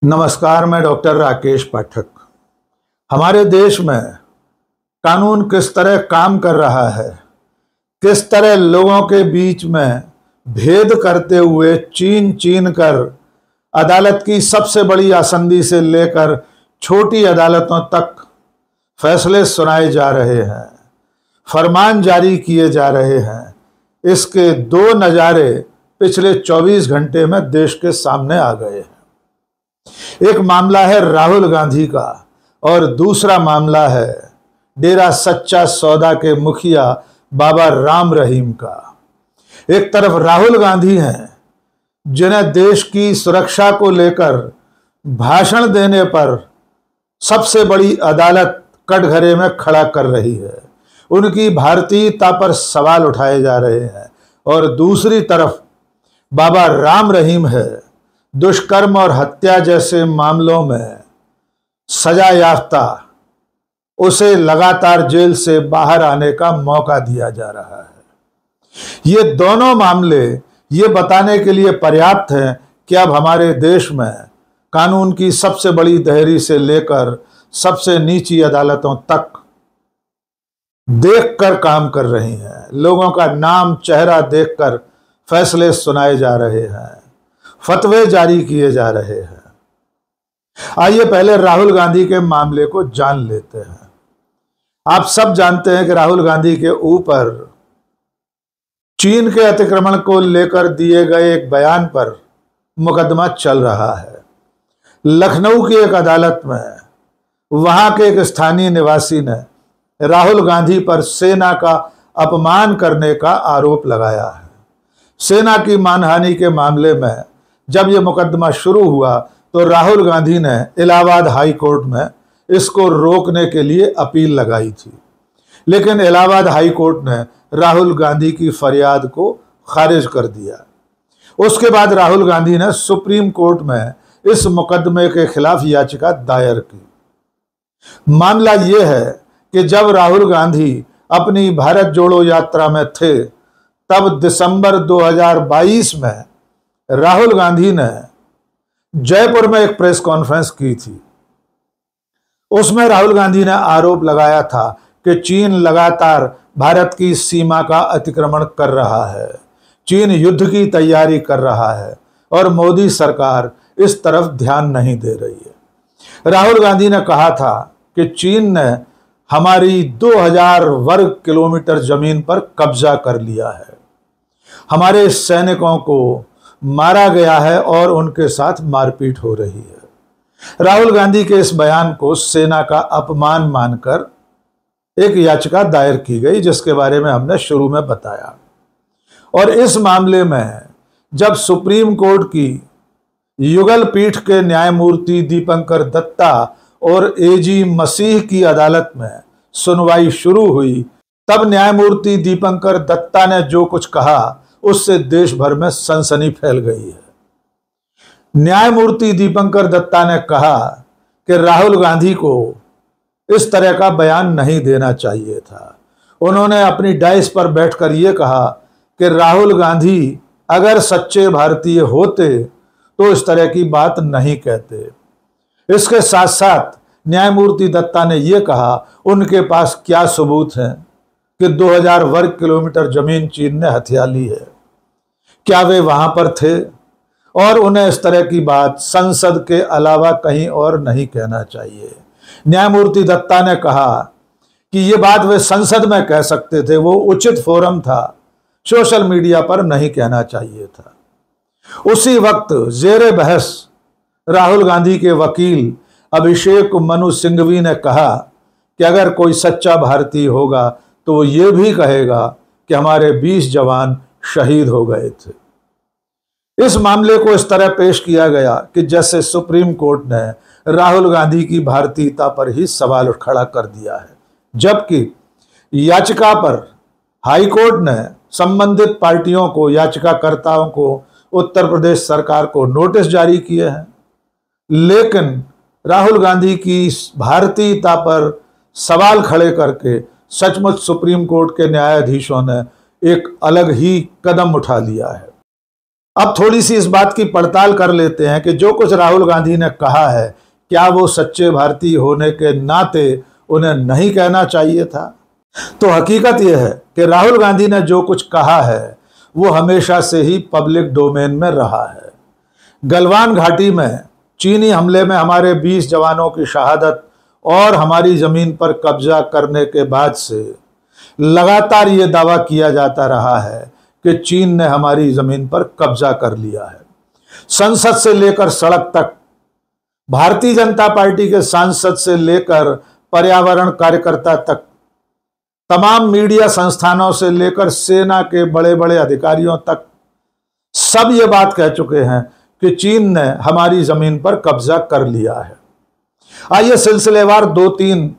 नमस्कार, मैं डॉक्टर राकेश पाठक। हमारे देश में कानून किस तरह काम कर रहा है, किस तरह लोगों के बीच में भेद करते हुए चीन कर अदालत की सबसे बड़ी आसंदी से लेकर छोटी अदालतों तक फैसले सुनाए जा रहे हैं, फरमान जारी किए जा रहे हैं। इसके दो नज़ारे पिछले 24 घंटे में देश के सामने आ गए हैं। एक मामला है राहुल गांधी का और दूसरा मामला है डेरा सच्चा सौदा के मुखिया बाबा राम रहीम का। एक तरफ राहुल गांधी हैं जिन्हें देश की सुरक्षा को लेकर भाषण देने पर सबसे बड़ी अदालत कटघरे में खड़ा कर रही है, उनकी भारतीयता पर सवाल उठाए जा रहे हैं। और दूसरी तरफ बाबा राम रहीम है, दुष्कर्म और हत्या जैसे मामलों में सजा याफ्ता, उसे लगातार जेल से बाहर आने का मौका दिया जा रहा है। ये दोनों मामले ये बताने के लिए पर्याप्त हैं कि अब हमारे देश में कानून की सबसे बड़ी दहरी से लेकर सबसे नीची अदालतों तक देखकर काम कर रही हैं। लोगों का नाम चेहरा देखकर फैसले सुनाए जा रहे हैं, फतवे जारी किए जा रहे हैं। आइए पहले राहुल गांधी के मामले को जान लेते हैं। आप सब जानते हैं कि राहुल गांधी के ऊपर चीन के अतिक्रमण को लेकर दिए गए एक बयान पर मुकदमा चल रहा है। लखनऊ की एक अदालत में वहां के एक स्थानीय निवासी ने राहुल गांधी पर सेना का अपमान करने का आरोप लगाया है। सेना की मानहानि के मामले में जब यह मुकदमा शुरू हुआ तो राहुल गांधी ने इलाहाबाद हाई कोर्ट में इसको रोकने के लिए अपील लगाई थी, लेकिन इलाहाबाद हाई कोर्ट ने राहुल गांधी की फरियाद को खारिज कर दिया। उसके बाद राहुल गांधी ने सुप्रीम कोर्ट में इस मुकदमे के खिलाफ याचिका दायर की। मामला यह है कि जब राहुल गांधी अपनी भारत जोड़ो यात्रा में थे, तब दिसंबर 2022 में राहुल गांधी ने जयपुर में एक प्रेस कॉन्फ्रेंस की थी। उसमें राहुल गांधी ने आरोप लगाया था कि चीन लगातार भारत की सीमा का अतिक्रमण कर रहा है, चीन युद्ध की तैयारी कर रहा है और मोदी सरकार इस तरफ ध्यान नहीं दे रही है। राहुल गांधी ने कहा था कि चीन ने हमारी 2000 वर्ग किलोमीटर जमीन पर कब्जा कर लिया है, हमारे सैनिकों को मारा गया है और उनके साथ मारपीट हो रही है। राहुल गांधी के इस बयान को सेना का अपमान मानकर एक याचिका दायर की गई, जिसके बारे में हमने शुरू में बताया। और इस मामले में जब सुप्रीम कोर्ट की युगल पीठ के न्यायमूर्ति दीपंकर दत्ता और एजी मसीह की अदालत में सुनवाई शुरू हुई, तब न्यायमूर्ति दीपंकर दत्ता ने जो कुछ कहा उससे देश भर में सनसनी फैल गई है। न्यायमूर्ति दीपंकर दत्ता ने कहा कि राहुल गांधी को इस तरह का बयान नहीं देना चाहिए था। उन्होंने अपनी डाइस पर बैठकर यह कहा कि राहुल गांधी अगर सच्चे भारतीय होते तो इस तरह की बात नहीं कहते। इसके साथ साथ न्यायमूर्ति दत्ता ने यह कहा उनके पास क्या सबूत हैं कि 2000 वर्ग किलोमीटर जमीन चीन ने हथिया ली है, क्या वे वहां पर थे, और उन्हें इस तरह की बात संसद के अलावा कहीं और नहीं कहना चाहिए। न्यायमूर्ति दत्ता ने कहा कि ये बात वे संसद में कह सकते थे, वो उचित फोरम था, सोशल मीडिया पर नहीं कहना चाहिए था। उसी वक्त जेरे बहस राहुल गांधी के वकील अभिषेक मनु सिंघवी ने कहा कि अगर कोई सच्चा भारतीय होगा तो वो ये भी कहेगा कि हमारे 20 जवान शहीद हो गए थे। इस मामले को इस तरह पेश किया गया कि जैसे सुप्रीम कोर्ट ने राहुल गांधी की भारतीयता पर ही सवाल खड़ा कर दिया है, जबकि याचिका पर हाई कोर्ट ने संबंधित पार्टियों को, याचिकाकर्ताओं को, उत्तर प्रदेश सरकार को नोटिस जारी किए हैं। लेकिन राहुल गांधी की भारतीयता पर सवाल खड़े करके सचमुच सुप्रीम कोर्ट के न्यायाधीशों ने एक अलग ही कदम उठा लिया है। अब थोड़ी सी इस बात की पड़ताल कर लेते हैं कि जो कुछ राहुल गांधी ने कहा है, क्या वो सच्चे भारतीय होने के नाते उन्हें नहीं कहना चाहिए था? तो हकीकत यह है कि राहुल गांधी ने जो कुछ कहा है वो हमेशा से ही पब्लिक डोमेन में रहा है। गलवान घाटी में चीनी हमले में हमारे 20 जवानों की शहादत और हमारी जमीन पर कब्जा करने के बाद से लगातार ये दावा किया जाता रहा है कि चीन ने हमारी जमीन पर कब्जा कर लिया है। संसद से लेकर सड़क तक, भारतीय जनता पार्टी के सांसद से लेकर पर्यावरण कार्यकर्ता तक, तमाम मीडिया संस्थानों से लेकर सेना के बड़े बड़े अधिकारियों तक सब ये बात कह चुके हैं कि चीन ने हमारी जमीन पर कब्जा कर लिया है। आइए सिलसिलेवार 2-3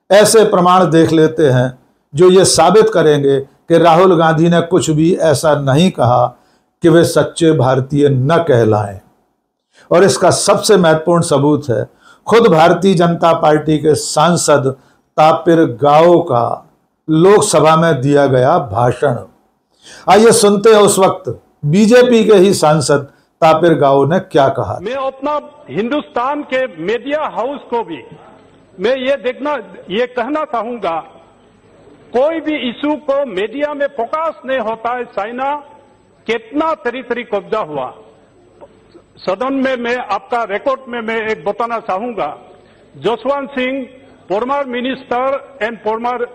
ऐसे प्रमाण देख लेते हैं जो ये साबित करेंगे कि राहुल गांधी ने कुछ भी ऐसा नहीं कहा कि वे सच्चे भारतीय न कहलाएं। और इसका सबसे महत्वपूर्ण सबूत है खुद भारतीय जनता पार्टी के सांसद तापिर गाओ का लोकसभा में दिया गया भाषण। आइए सुनते हैं उस वक्त बीजेपी के ही सांसद तापिर गाओ ने क्या कहा। मैं अपना हिंदुस्तान के मीडिया हाउस को भी मैं ये कहना चाहूंगा, कोई भी इशू को मीडिया में फोकस नहीं होता है। चाइना कितना टेरिटरी कब्जा हुआ, सदन में मैं आपका रिकॉर्ड में मैं एक बताना चाहूंगा। Jaswant Singh former minister and former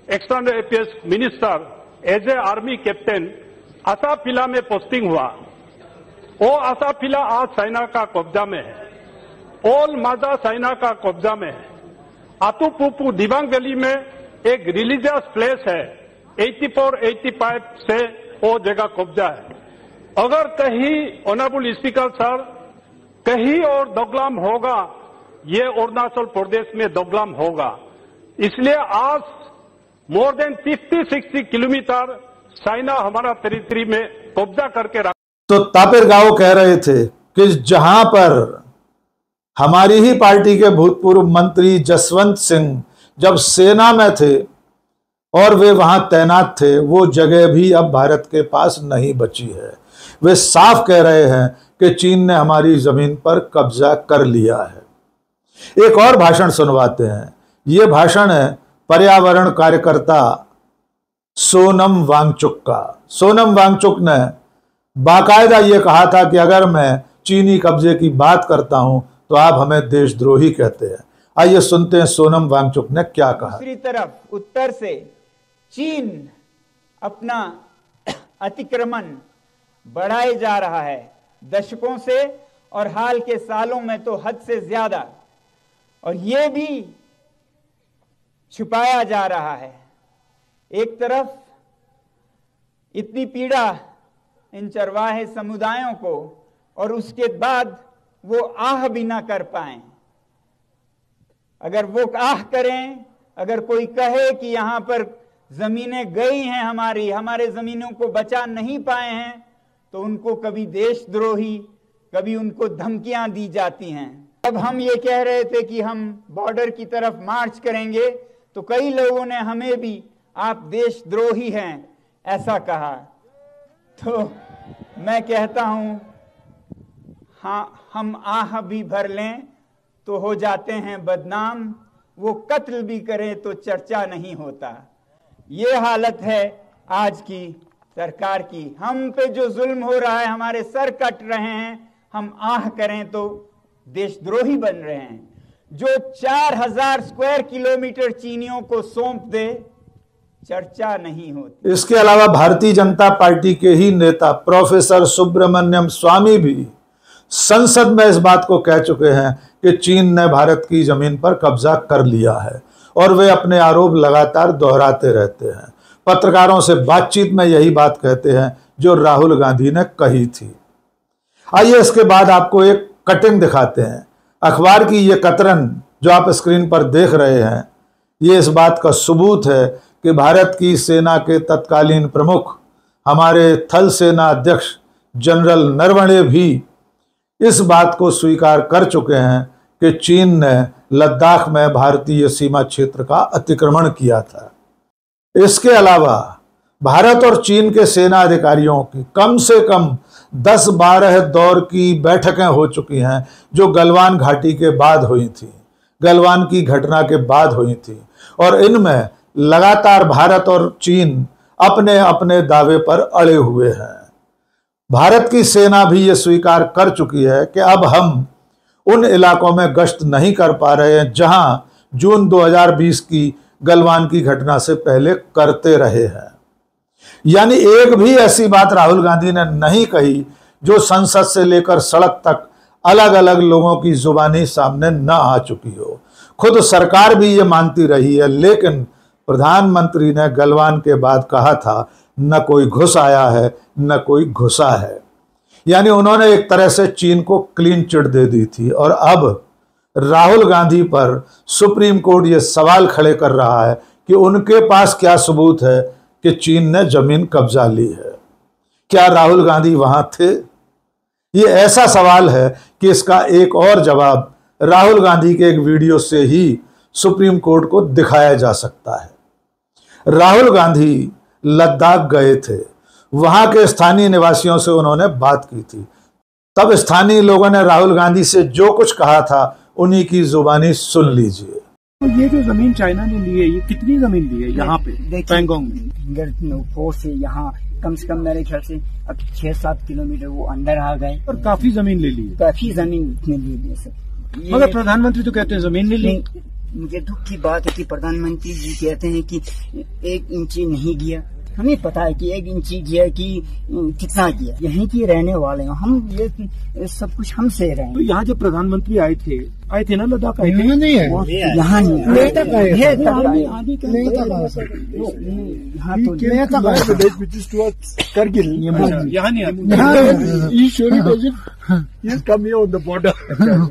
external affairs minister as a army captain आसाफिला में पोस्टिंग हुआ। वो आसाफिला आज चाइना का कब्जा में है। ओल माजा चाइना का कब्जा में है। आतुपुपु दिबांग वैली में एक रिलीजियस प्लेस है, 84-85 से वो जगह कब्जा है। अगर कहीं ऑनरेबल स्पीकर सर कहीं और दोगलाम होगा, ये अरुणाचल प्रदेश में दोगलाम होगा। इसलिए आज मोर देन 50-60 किलोमीटर चाइना हमारा टेरिटरी में कब्जा करके रखा। तो तापिर गाओ कह रहे थे कि जहां पर हमारी ही पार्टी के भूतपूर्व मंत्री जसवंत सिंह जब सेना में थे और वे वहां तैनात थे, वो जगह भी अब भारत के पास नहीं बची है। वे साफ कह रहे हैं कि चीन ने हमारी जमीन पर कब्जा कर लिया है। एक और भाषण सुनवाते हैं। ये भाषण है पर्यावरण कार्यकर्ता सोनम वांगचुक का। सोनम वांगचुक ने बाकायदा ये कहा था कि अगर मैं चीनी कब्जे की बात करता हूं तो आप हमें देशद्रोही कहते हैं। आइए सुनते हैं सोनम वांगचुक ने क्या कहा। दूसरी तरफ उत्तर से चीन अपना अतिक्रमण बढ़ाए जा रहा है दशकों से, और हाल के सालों में तो हद से ज्यादा, और ये भी छुपाया जा रहा है। एक तरफ इतनी पीड़ा इन चरवाहे समुदायों को, और उसके बाद वो आह भी ना कर पाए। अगर वो आह करें, अगर कोई कहे कि यहां पर जमीनें गई हैं हमारे जमीनों को बचा नहीं पाए हैं, तो उनको कभी देशद्रोही, कभी उनको धमकियां दी जाती हैं। अब हम ये कह रहे थे कि हम बॉर्डर की तरफ मार्च करेंगे, तो कई लोगों ने हमें भी आप देशद्रोही हैं ऐसा कहा। तो मैं कहता हूं, हाँ, हम आह भी भर लें तो हो जाते हैं बदनाम, वो कत्ल भी करें तो चर्चा नहीं होता। ये हालत है आज की सरकार की। हम पे जो जुल्म हो रहा है, हमारे सर कट रहे हैं, हम आह करें तो देशद्रोही बन रहे हैं। जो 4000 स्क्वायर किलोमीटर चीनियों को सौंप दे, चर्चा नहीं होती। इसके अलावा भारतीय जनता पार्टी के ही नेता प्रोफेसर सुब्रमण्यम स्वामी भी संसद में इस बात को कह चुके हैं कि चीन ने भारत की जमीन पर कब्जा कर लिया है, और वे अपने आरोप लगातार दोहराते रहते हैं। पत्रकारों से बातचीत में यही बात कहते हैं जो राहुल गांधी ने कही थी। आइए इसके बाद आपको एक कटिंग दिखाते हैं। अखबार की ये कतरन जो आप स्क्रीन पर देख रहे हैं, ये इस बात का सबूत है कि भारत की सेना के तत्कालीन प्रमुख, हमारे थल सेना अध्यक्ष जनरल नरवणे भी इस बात को स्वीकार कर चुके हैं कि चीन ने लद्दाख में भारतीय सीमा क्षेत्र का अतिक्रमण किया था। इसके अलावा भारत और चीन के सेना अधिकारियों की कम से कम 10-12 दौर की बैठकें हो चुकी हैं जो गलवान घाटी के बाद हुई थी, गलवान की घटना के बाद हुई थी, और इनमें लगातार भारत और चीन अपने अपने दावे पर अड़े हुए हैं। भारत की सेना भी ये स्वीकार कर चुकी है कि अब हम उन इलाकों में गश्त नहीं कर पा रहे हैं जहां जून 2020 की गलवान की घटना से पहले करते रहे हैं। यानी एक भी ऐसी बात राहुल गांधी ने नहीं कही जो संसद से लेकर सड़क तक अलग अलग लोगों की जुबानी सामने न आ चुकी हो। खुद सरकार भी ये मानती रही है, लेकिन प्रधानमंत्री ने गलवान के बाद कहा था न कोई घुस आया है न कोई घुसा है। यानी उन्होंने एक तरह से चीन को क्लीन चिट दे दी थी। और अब राहुल गांधी पर सुप्रीम कोर्ट ये सवाल खड़े कर रहा है कि उनके पास क्या सबूत है कि चीन ने जमीन कब्जा ली है। क्या राहुल गांधी वहां थे? ये ऐसा सवाल है कि इसका एक और जवाब राहुल गांधी के एक वीडियो से ही सुप्रीम कोर्ट को दिखाया जा सकता है। राहुल गांधी लद्दाख गए थे, वहां के स्थानीय निवासियों से उन्होंने बात की थी। तब स्थानीय लोगों ने राहुल गांधी से जो कुछ कहा था उन्हीं की जुबानी सुन लीजिए। तो ये जो जमीन चाइना ने ली है, ये कितनी जमीन ली है यहाँ पे पैंगोंग में? फिंगर से यहाँ कम से कम मेरे ख्याल से अब 6-7 किलोमीटर वो अंदर आ गए और काफी जमीन ले ली है। काफी जमीन इतने ले ली सर। मगर प्रधानमंत्री तो कहते हैं जमीन नहीं ली। मुझे दुख की बात है कि प्रधानमंत्री जी कहते हैं कि 1 इंची नहीं गया। हमें पता है कि 1 इंची गया कि कितना गया। यहीं के रहने वाले हैं हम, ये सब कुछ हमसे रहे। तो यहाँ जब प्रधानमंत्री आए थे ना लद्दाख आए थे? नहीं है, यहाँ नहीं करगिल यहाँ नहीं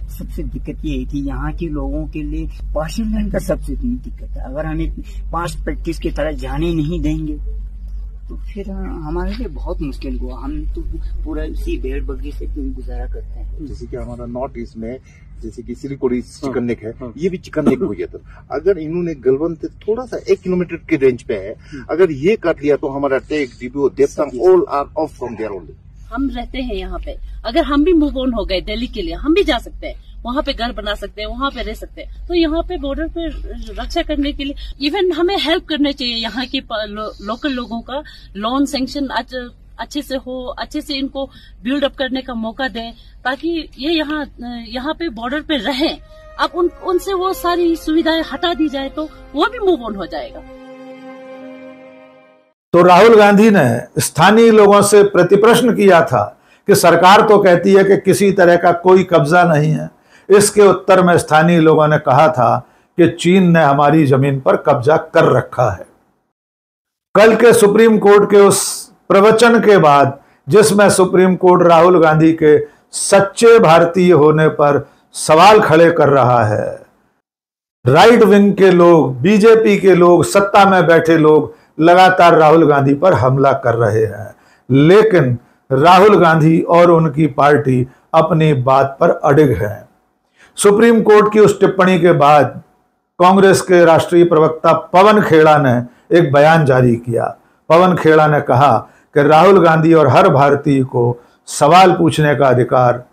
सबसे दिक्कत ये है कि यहाँ के लोगों के लिए पार्शियल लैंड का सबसे दिक्कत है। अगर हमें 5 प्रैक्टिस की तरह जाने नहीं देंगे तो फिर हमारे लिए बहुत मुश्किल हुआ। हम तो पूरा इसी भेड़ बकरी से गुजारा करते हैं। जैसे कि हमारा नॉर्थ ईस्ट में जैसे कि सिलीगुड़ी चिकन नेक है, ये भी चिकन नेक हो गया था। अगर इन्होंने गलवान से थोड़ा सा 1 किलोमीटर के रेंज पे है, अगर ये काट लिया तो हमारा टेक डीबीओ देवतांग all are off from there only. हम रहते हैं यहाँ पे, अगर हम भी मूव ऑन हो गए दिल्ली के लिए, हम भी जा सकते हैं, वहाँ पे घर बना सकते हैं, वहाँ पे रह सकते हैं। तो यहाँ पे बॉर्डर पे रक्षा करने के लिए इवन हमें हेल्प करने चाहिए। यहाँ के लोकल लोगों का लोन सैंक्शन अच्छे से हो, अच्छे से इनको बिल्ड अप करने का मौका दें ताकि ये यहाँ पे बॉर्डर पे रहें। अब उनसे वो सारी सुविधाएं हटा दी जाए तो वो भी मूव ऑन हो जाएगा। तो राहुल गांधी ने स्थानीय लोगों से प्रतिप्रश्न किया था कि सरकार तो कहती है कि किसी तरह का कोई कब्जा नहीं है। इसके उत्तर में स्थानीय लोगों ने कहा था कि चीन ने हमारी जमीन पर कब्जा कर रखा है। कल के सुप्रीम कोर्ट के उस प्रवचन के बाद जिसमें सुप्रीम कोर्ट राहुल गांधी के सच्चे भारतीय होने पर सवाल खड़े कर रहा है, राइट विंग के लोग, बीजेपी के लोग, सत्ता में बैठे लोग लगातार राहुल गांधी पर हमला कर रहे हैं, लेकिन राहुल गांधी और उनकी पार्टी अपनी बात पर अडिग है। सुप्रीम कोर्ट की उस टिप्पणी के बाद कांग्रेस के राष्ट्रीय प्रवक्ता पवन खेड़ा ने एक बयान जारी किया। पवन खेड़ा ने कहा कि राहुल गांधी और हर भारतीय को सवाल पूछने का अधिकार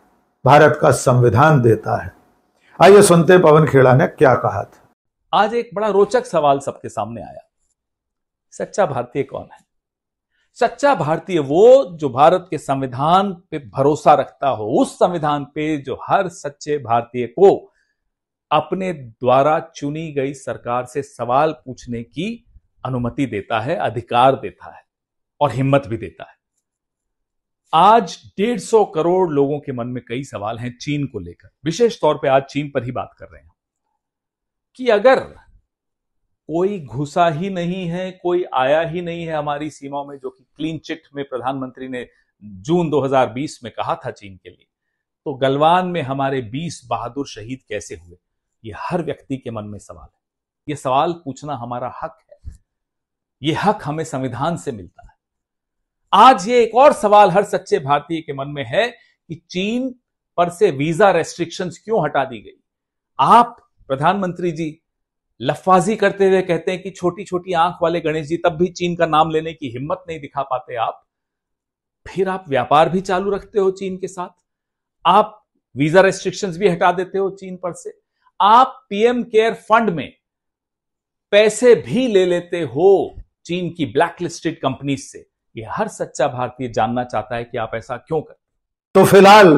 भारत का संविधान देता है। आइए सुनते पवन खेड़ा ने क्या कहा था। आज एक बड़ा रोचक सवाल सबके सामने आया, सच्चा भारतीय कौन है? सच्चा भारतीय वो जो भारत के संविधान पे भरोसा रखता हो, उस संविधान पे जो हर सच्चे भारतीय को अपने द्वारा चुनी गई सरकार से सवाल पूछने की अनुमति देता है, अधिकार देता है और हिम्मत भी देता है। आज 150 करोड़ लोगों के मन में कई सवाल हैं चीन को लेकर। विशेष तौर पे आज चीन पर ही बात कर रहे हैं कि अगर कोई घुसा ही नहीं है, कोई आया ही नहीं है हमारी सीमाओं में, जो कि क्लीन चिट में प्रधानमंत्री ने जून 2020 में कहा था चीन के लिए, तो गलवान में हमारे 20 बहादुर शहीद कैसे हुए? ये हर व्यक्ति के मन में सवाल है। ये सवाल पूछना हमारा हक है। ये हक हमें संविधान से मिलता है। आज ये एक और सवाल हर सच्चे भारतीय के मन में है कि चीन पर से वीजा रेस्ट्रिक्शंस क्यों हटा दी गई? आप प्रधानमंत्री जी लफाजी करते हुए कहते हैं कि छोटी छोटी आंख वाले गणेश जी, तब भी चीन का नाम लेने की हिम्मत नहीं दिखा पाते आप। फिर आप व्यापार भी चालू रखते हो चीन के साथ, आप वीजा रेस्ट्रिक्शंस भी हटा देते हो चीन पर से, आप पीएम केयर फंड में पैसे भी ले लेते हो चीन की ब्लैकलिस्टेड कंपनीज से। ये हर सच्चा भारतीय जानना चाहता है कि आप ऐसा क्यों करते। तो फिलहाल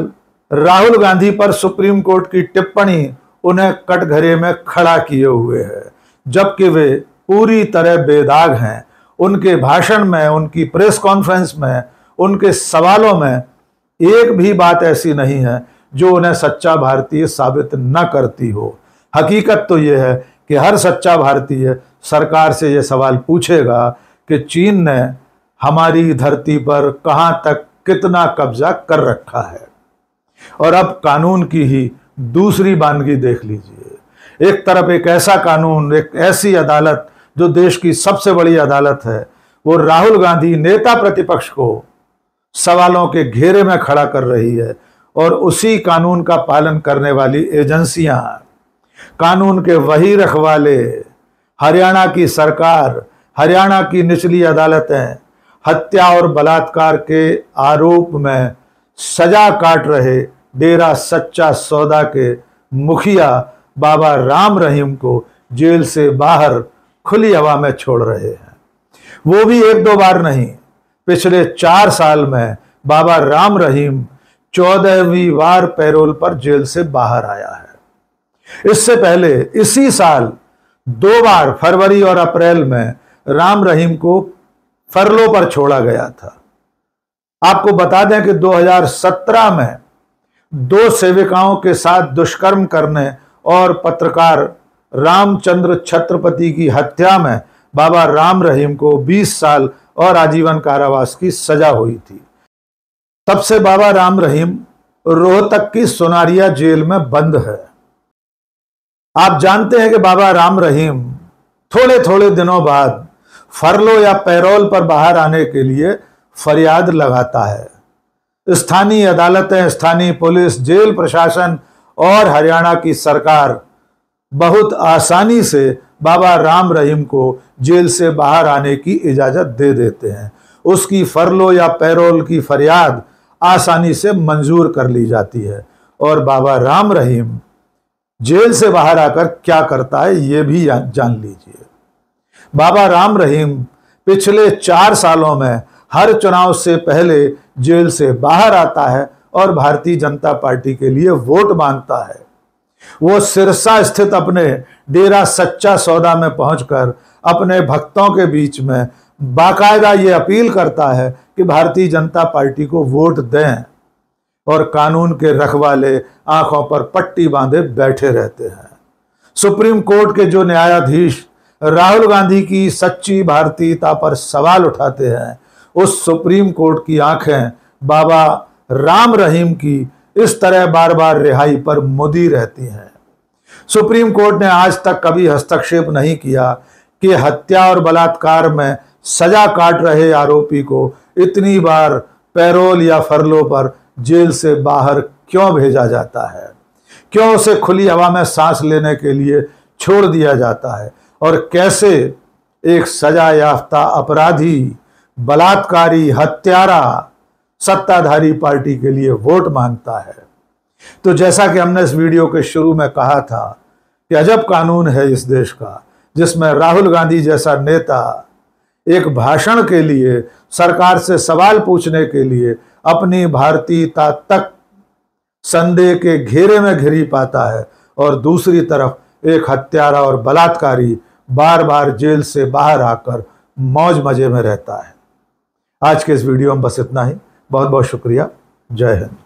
राहुल गांधी पर सुप्रीम कोर्ट की टिप्पणी उन्हें कटघरे में खड़ा किए हुए है, जबकि वे पूरी तरह बेदाग हैं। उनके भाषण में, उनकी प्रेस कॉन्फ्रेंस में, उनके सवालों में एक भी बात ऐसी नहीं है जो उन्हें सच्चा भारतीय साबित न करती हो। हकीकत तो यह है कि हर सच्चा भारतीय सरकार से यह सवाल पूछेगा कि चीन ने हमारी धरती पर कहां तक कितना कब्जा कर रखा है। और अब कानून की ही दूसरी बानगी देख लीजिए। एक तरफ एक ऐसा कानून, एक ऐसी अदालत जो देश की सबसे बड़ी अदालत है, वो राहुल गांधी नेता प्रतिपक्ष को सवालों के घेरे में खड़ा कर रही है, और उसी कानून का पालन करने वाली एजेंसियां, कानून के वही रखवाले, हरियाणा की सरकार, हरियाणा की निचली अदालतें हत्या और बलात्कार के आरोप में सजा काट रहे डेरा सच्चा सौदा के मुखिया बाबा राम रहीम को जेल से बाहर खुली हवा में छोड़ रहे हैं। वो भी एक दो बार नहीं, पिछले 4 साल में बाबा राम रहीम 14वीं बार पैरोल पर जेल से बाहर आया है। इससे पहले इसी साल 2 बार, फरवरी और अप्रैल में, राम रहीम को फरलो पर छोड़ा गया था। आपको बता दें कि 2017 में 2 सेविकाओं के साथ दुष्कर्म करने और पत्रकार रामचंद्र छत्रपति की हत्या में बाबा राम रहीम को 20 साल और आजीवन कारावास की सजा हुई थी। तब से बाबा राम रहीम रोहतक की सोनारिया जेल में बंद है। आप जानते हैं कि बाबा राम रहीम थोड़े थोड़े दिनों बाद फरलो या पैरोल पर बाहर आने के लिए फरियाद लगाता है। स्थानीय अदालतें, स्थानीय पुलिस, जेल प्रशासन और हरियाणा की सरकार बहुत आसानी से बाबा राम रहीम को जेल से बाहर आने की इजाजत दे देते हैं। उसकी फरलो या पैरोल की फरियाद आसानी से मंजूर कर ली जाती है, और बाबा राम रहीम जेल से बाहर आकर क्या करता है ये भी जान लीजिए। बाबा राम रहीम पिछले 4 सालों में हर चुनाव से पहले जेल से बाहर आता है और भारतीय जनता पार्टी के लिए वोट मांगता है। वो सिरसा स्थित अपने डेरा सच्चा सौदा में पहुंचकर अपने भक्तों के बीच में बाकायदा ये अपील करता है कि भारतीय जनता पार्टी को वोट दें, और कानून के रखवाले आंखों पर पट्टी बांधे बैठे रहते हैं। सुप्रीम कोर्ट के जो न्यायाधीश राहुल गांधी की सच्ची भारतीयता पर सवाल उठाते हैं, उस सुप्रीम कोर्ट की आंखें बाबा राम रहीम की इस तरह बार बार रिहाई पर मुदी रहती हैं। सुप्रीम कोर्ट ने आज तक कभी हस्तक्षेप नहीं किया कि हत्या और बलात्कार में सजा काट रहे आरोपी को इतनी बार पैरोल या फरलो पर जेल से बाहर क्यों भेजा जाता है, क्यों उसे खुली हवा में सांस लेने के लिए छोड़ दिया जाता है, और कैसे एक सजा याफ्ता अपराधी, बलात्कारी, हत्यारा सत्ताधारी पार्टी के लिए वोट मांगता है। तो जैसा कि हमने इस वीडियो के शुरू में कहा था कि अजब कानून है इस देश का, जिसमें राहुल गांधी जैसा नेता एक भाषण के लिए, सरकार से सवाल पूछने के लिए अपनी भारतीयता तक संदेह के घेरे में घिरी पाता है, और दूसरी तरफ एक हत्यारा और बलात्कारी बार बार जेल से बाहर आकर मौज मजे में रहता है। आज के इस वीडियो में बस इतना ही। बहुत बहुत शुक्रिया। जय हिंद।